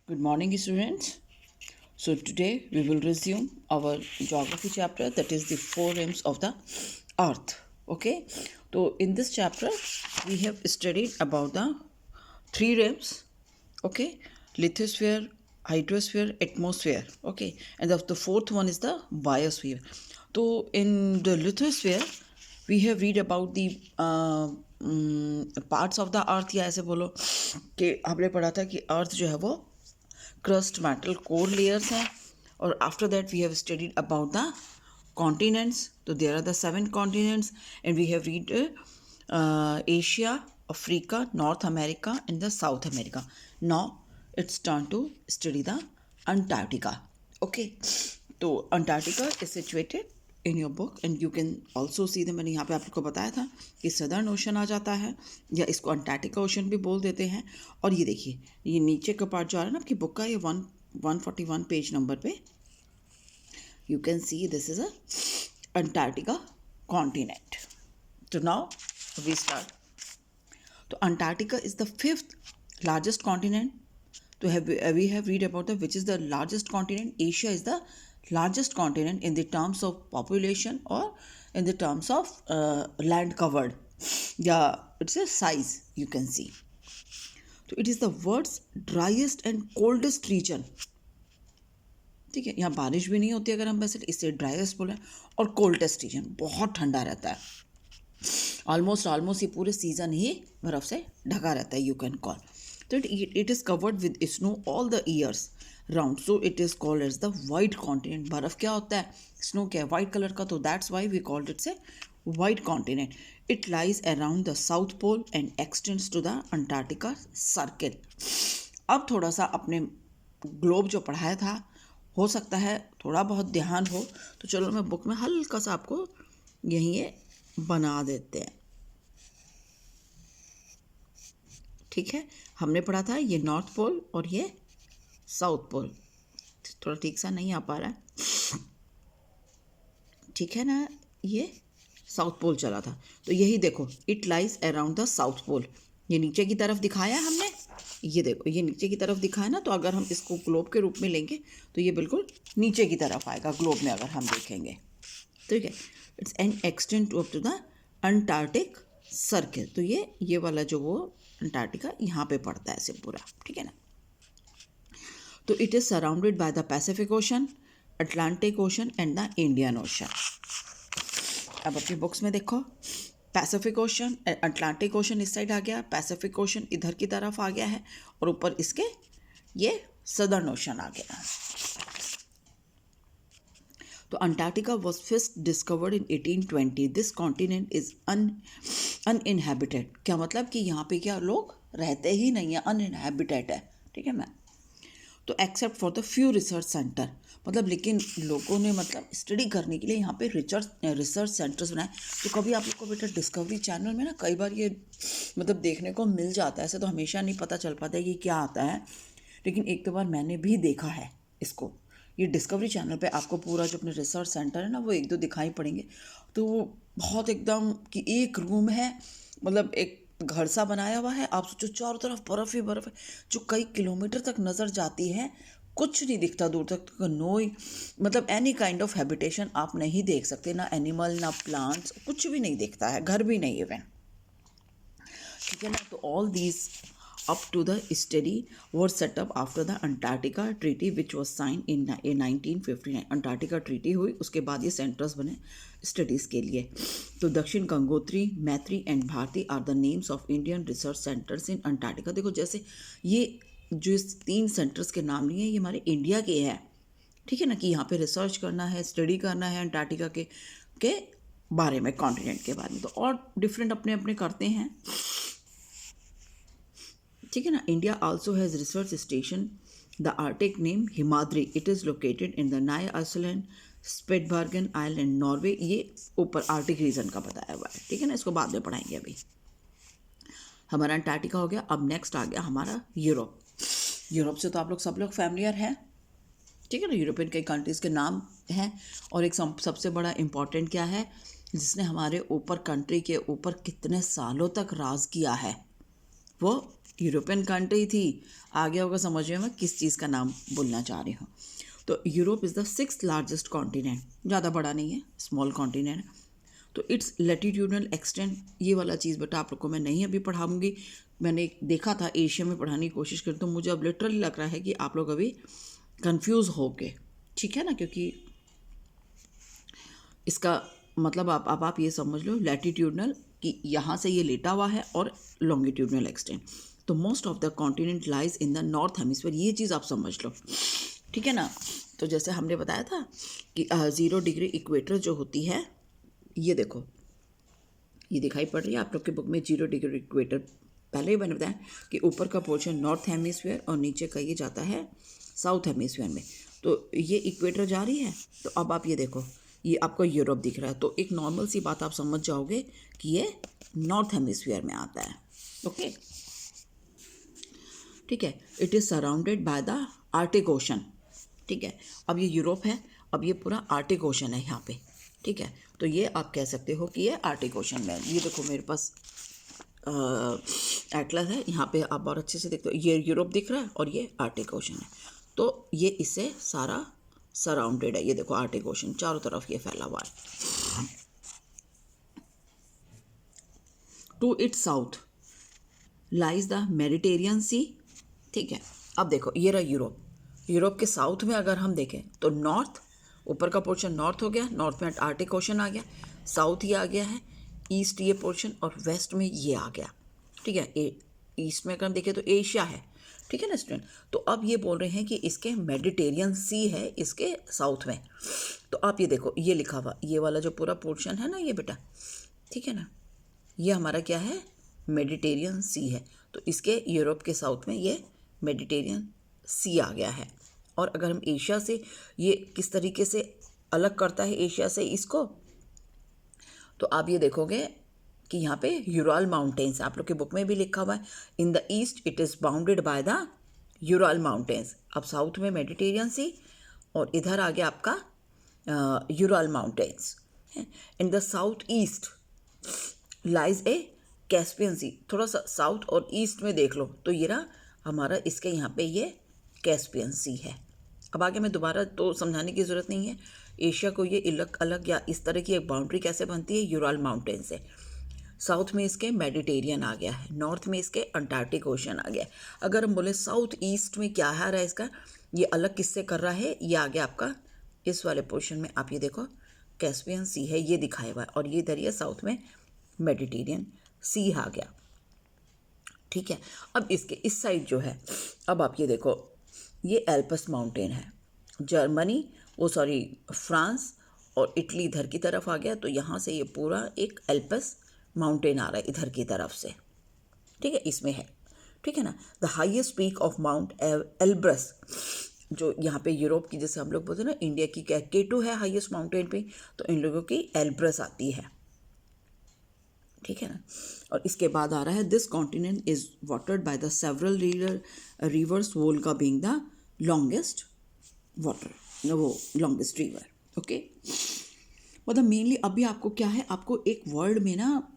Good morning, students. So today we will resume our geography chapter, that is the four rims of the earth. Okay. So in this chapter we have studied about the three rims. Okay. Lithosphere, hydrosphere, atmosphere. Okay. And the fourth one is the biosphere. So in the lithosphere we have read about the parts of the earth, या ऐसे बोलो कि हमने पढ़ा था कि अर्थ जो है वो क्रस्ट मेटल कोर लेयर्स हैं. और after that we have studied about the continents. तो there are the 7 continents and we have read Asia, Africa, North America and the South America. Now it's turn to study the Antarctica. Okay. तो Antarctica is situated in your book and you can also see the. मैंने यहाँ पे आप लोग को बताया था कि सदर्न ओशन आ जाता है, या इसको अंटार्कटिका ओशन भी बोल देते हैं. और ये देखिए, ये नीचे का पार्ट जो आ रहा है ना आपकी बुक का, ये 141 पेज नंबर पे you can see this is a Antarctica continent. तो नाउ वी स्टार्ट. तो Antarctica is the 5th largest continent. तो we have read about which is the largest continent. Asia is the largest continent in the terms of population or in the terms of land covered. Yeah, it's a size you can see. So it is the world's driest and coldest region. ठीक है, यहाँ बारिश भी नहीं होती अगर हम वैसे इससे ड्राइएस्ट बोले. और कोल्डेस्ट रीजन, बहुत ठंडा रहता है. ऑलमोस्ट ये पूरे सीजन ही बर्फ से ढका रहता है, यू कैन कॉल. तो it is covered with snow all the years round. So it is called as the white continent. बर्फ क्या होता है, स्नो क्या है, वाइट कलर का. तो that's why we called it's a white continent. It lies around the south pole and extends to the Antarctica circle. अब थोड़ा सा अपने ग्लोब जो पढ़ाया था, हो सकता है थोड़ा बहुत ध्यान हो, तो चलो मैं बुक में हल्का सा आपको यहीं ये बना देते हैं. ठीक है, हमने पढ़ा था ये नॉर्थ पोल और ये साउथ पोल. थोड़ा ठीक सा नहीं आ पा रहा है, ठीक है ना. ये साउथ पोल चला था, तो यही देखो, it lies around the south pole. ये नीचे की तरफ दिखाया हमने, ये देखो ये नीचे की तरफ दिखाया ना. तो अगर हम इसको ग्लोब के रूप में लेंगे तो ये बिल्कुल नीचे की तरफ आएगा ग्लोब में अगर हम देखेंगे. ठीक है, it's an extend up to the Antarctic circle. तो ये वाला जो वो अंटार्कटिका यहाँ पे पड़ता है ऐसे पूरा. ठीक है ना. तो it is surrounded by the Pacific ocean, Atlantic ocean and the Indian ocean. अब अपनी बुक्स में देखो, पैसिफिक ओशन, अटलांटिक ओशन इस साइड आ गया, पैसिफिक ओशन इधर की तरफ आ गया है, और ऊपर इसके ये सदर्न ओशन आ गया. तो Antarctica was first discovered in 1820. This continent is uninhabited. क्या मतलब कि यहाँ पे क्या लोग रहते ही नहीं है, अनइनहेबिटेड है. ठीक है मैम. तो except for the few research centre, मतलब लेकिन लोगों ने मतलब स्टडी करने के लिए यहाँ पे रिसर्च सेंटर्स बनाए. तो कभी आप लोग को बेटा डिस्कवरी चैनल में ना कई बार ये मतलब देखने को मिल जाता है. ऐसे तो हमेशा नहीं पता चल पाता है कि क्या आता है, लेकिन एक दो बार मैंने भी देखा है इसको. ये डिस्कवरी चैनल पे आपको पूरा जो अपने रिसर्च सेंटर है ना वो एक दो दिखाई पड़ेंगे. तो वो बहुत एकदम कि एक रूम है, मतलब एक घर सा बनाया हुआ है. आप सोचो चारों तरफ बर्फ़ ही बर्फ़ है जो कई किलोमीटर तक नज़र जाती है. कुछ नहीं दिखता दूर तक. नो, मतलब एनी काइंड ऑफ हैबिटेशन आप नहीं देख सकते, ना एनिमल ना प्लांट्स, कुछ भी नहीं दिखता है, घर भी नहीं इवन. ठीक है ना. तो all these up to the study was set up after the Antarctica Treaty which was signed in 1959. Antarctica treaty हुई, उसके बाद ये सेंटर्स बने स्टडीज़ के लिए. तो Dakshin Gangotri, Maitri and Bharati are the names of Indian research centres in Antarctica. देखो जैसे ये जो इस 3 सेंटर्स के नाम लिए ये हमारे इंडिया के हैं. ठीक है ना, कि यहाँ पे रिसर्च करना है, स्टडी करना है अंटार्कटिका के बारे में, कॉन्टिनेंट के बारे में. तो और डिफरेंट अपने अपने करते हैं. ठीक है ना. India also has research station the Arctic name Himadri. It is located in the नाई आइसलैंड, स्पिट्सबर्गन आइलैंड, नॉर्वे. ये ऊपर आर्टिक रीजन का बताया हुआ है. ठीक है ना, इसको बाद में पढ़ाएंगे. अभी हमारा अंटार्कटिका हो गया. अब नेक्स्ट आ गया हमारा यूरोप. यूरोप से तो आप लोग सब लोग फैमिलियर हैं. ठीक है ना. यूरोपियन कई कंट्रीज़ के नाम हैं, और एक सबसे बड़ा इम्पॉर्टेंट क्या है, जिसने हमारे ऊपर कंट्री के ऊपर कितने सालों तक राज किया है, वो यूरोपियन कंट्री थी। आगे होगा समझ में मैं किस चीज़ का नाम बोलना चाह रही हूँ। तो Europe is the 6th largest continent, ज़्यादा बड़ा नहीं है, स्मॉल कॉन्टिनेंट। तो इट्स लैटिट्यूडनल एक्सटेंट, ये वाला चीज़ बेटा आप लोग को मैं नहीं अभी पढ़ाऊँगी। मैंने देखा था एशिया में पढ़ाने की कोशिश करी, तो मुझे अब लिटरली लग रहा है कि आप लोग अभी कंफ्यूज हो गए, ठीक है ना, क्योंकि इसका मतलब आप ये समझ लो लैटिट्यूडनल कि यहाँ से ये लेटा हुआ है, और लॉन्गिट्यूडनल एक्सटेंट। तो most of the continent lies in the north hemisphere, ये चीज़ आप समझ लो, ठीक है ना। तो जैसे हमने बताया था कि 0 डिग्री इक्वेटर जो होती है, ये देखो, ये दिखाई पड़ रही है आप लोग के बुक में 0 डिग्री इक्वेटर। पहले ही मैंने बताया कि ऊपर का पोर्शन नॉर्थ हेमिस्फीयर और नीचे का ये जाता है साउथ हेमिस्फीयर में। तो ये इक्वेटर जा रही है। तो अब आप ये देखो, ये आपको यूरोप दिख रहा है, तो एक नॉर्मल सी बात आप समझ जाओगे कि ये नॉर्थ हेमिस्फीयर में आता है। ओके, ठीक है। It is surrounded by the Arctic ocean, ठीक है। अब ये यूरोप है, अब ये पूरा आर्टिक ओशन है यहाँ पे, ठीक है। तो ये आप कह सकते हो कि ये आर्टिक ओशन में है। ये देखो मेरे पास एटलस है, यहाँ पे आप और अच्छे से देखते हो, ये यूरोप दिख रहा है और ये आर्टिक ओशन है। तो ये इससे सारा सराउंडेड है। ये देखो आर्टिक ओशन चारों तरफ ये फैला हुआ है। To its south lies the Mediterranean sea, ठीक है। अब देखो ये रहा यूरोप, यूरोप के साउथ में अगर हम देखें तो नॉर्थ, ऊपर का पोर्शन नॉर्थ हो गया, नॉर्थ में आर्टिक ओशन आ गया, साउथ ये आ गया है, ईस्ट ये पोर्शन, और वेस्ट में ये आ गया, ठीक है। ईस्ट में अगर हम देखें तो एशिया है, ठीक है ना स्टूडेंट। तो अब ये बोल रहे हैं कि इसके मेडिटेरियन सी है इसके साउथ में। तो आप ये देखो, ये लिखा हुआ ये वाला जो पूरा पोर्शन है ना ये बेटा, ठीक है ना, ये हमारा क्या है, मेडिटेरियन सी है। तो इसके यूरोप के साउथ में ये मेडिटेरियन सी आ गया है। और अगर हम एशिया से, ये किस तरीके से अलग करता है एशिया से इसको, तो आप ये देखोगे कि यहाँ पे यूराल माउंटेन्स, आप लोग के बुक में भी लिखा हुआ है, in the east it is bounded by the Ural mountains. अब साउथ में मेडिटेरियन सी और इधर आ गया आपका Ural mountains. In the south east lies a Caspian sea. थोड़ा सा साउथ और ईस्ट में देख लो तो ये रहा हमारा, इसके यहाँ पे ये कैस्पियन सी है। अब आगे मैं दोबारा तो समझाने की ज़रूरत नहीं है, एशिया को ये अलग अलग या इस तरह की एक बाउंड्री कैसे बनती है, यूराल माउंटेन से। साउथ में इसके मेडिटेरियन आ गया है, नॉर्थ में इसके अंटार्कटिक ओशन आ गया। अगर हम बोले साउथ ईस्ट में क्या आ रहा है इसका, ये अलग किससे कर रहा है, ये आ गया आपका इस वाले पोर्शन में, आप ये देखो कैस्पियन सी है ये दिखाया हुआ है, और ये इधर ये साउथ में मेडिटेरियन सी आ गया, ठीक है। अब इसके इस साइड जो है, अब आप ये देखो ये एल्पस माउंटेन है, जर्मनी फ्रांस और इटली इधर की तरफ आ गया। तो यहाँ से ये पूरा एक एल्पस माउंटेन आ रहा है इधर की तरफ से, ठीक है, इसमें है, ठीक है ना। The highest peak of mount Elbrus, जो यहाँ पे यूरोप की, जैसे हम लोग बोलते हैं ना इंडिया की क्या K2 है हाईएस्ट माउंटेन पे, तो इन लोगों की एल्ब्रस आती है, ठीक है ना। और इसके बाद आ रहा है this continent is watered by the several reverse, Volga being the longest longest river, okay. मतलब मेनली अभी आपको क्या है, आपको एक वर्ड में ना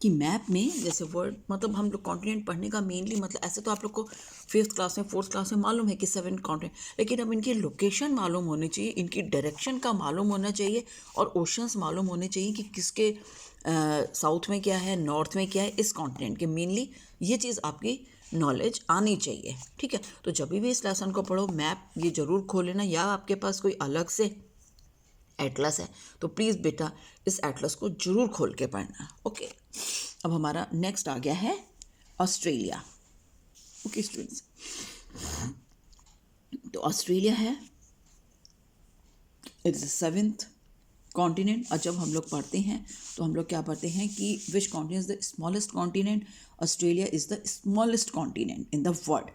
कि मैप में, जैसे वर्ड मतलब हम लोग कॉन्टिनेंट पढ़ने का मेनली मतलब, ऐसे तो आप लोग को 5th क्लास में 4th क्लास में मालूम है कि 7 कॉन्टिनेंट, लेकिन अब इनकी लोकेशन मालूम होनी चाहिए, इनकी डायरेक्शन का मालूम होना चाहिए, और ओशंस मालूम होने चाहिए कि किसके साउथ में क्या है, नॉर्थ में क्या है, इस कॉन्टिनेंट के मेनली ये चीज़ आपकी नॉलेज आनी चाहिए, ठीक है। तो जब भी इस लेसन को पढ़ो मैप ये ज़रूर खोल लेना, या आपके पास कोई अलग से एटलस है तो प्लीज़ बेटा इस एटलस को जरूर खोल के पढ़ना, ओके। अब हमारा नेक्स्ट आ गया है ऑस्ट्रेलिया, ओके स्टूडेंट्स। तो ऑस्ट्रेलिया है, it is the 7th continent. और जब हम लोग पढ़ते हैं तो हम लोग क्या पढ़ते हैं कि which continent is the smallest continent, Australia is the smallest continent in the world,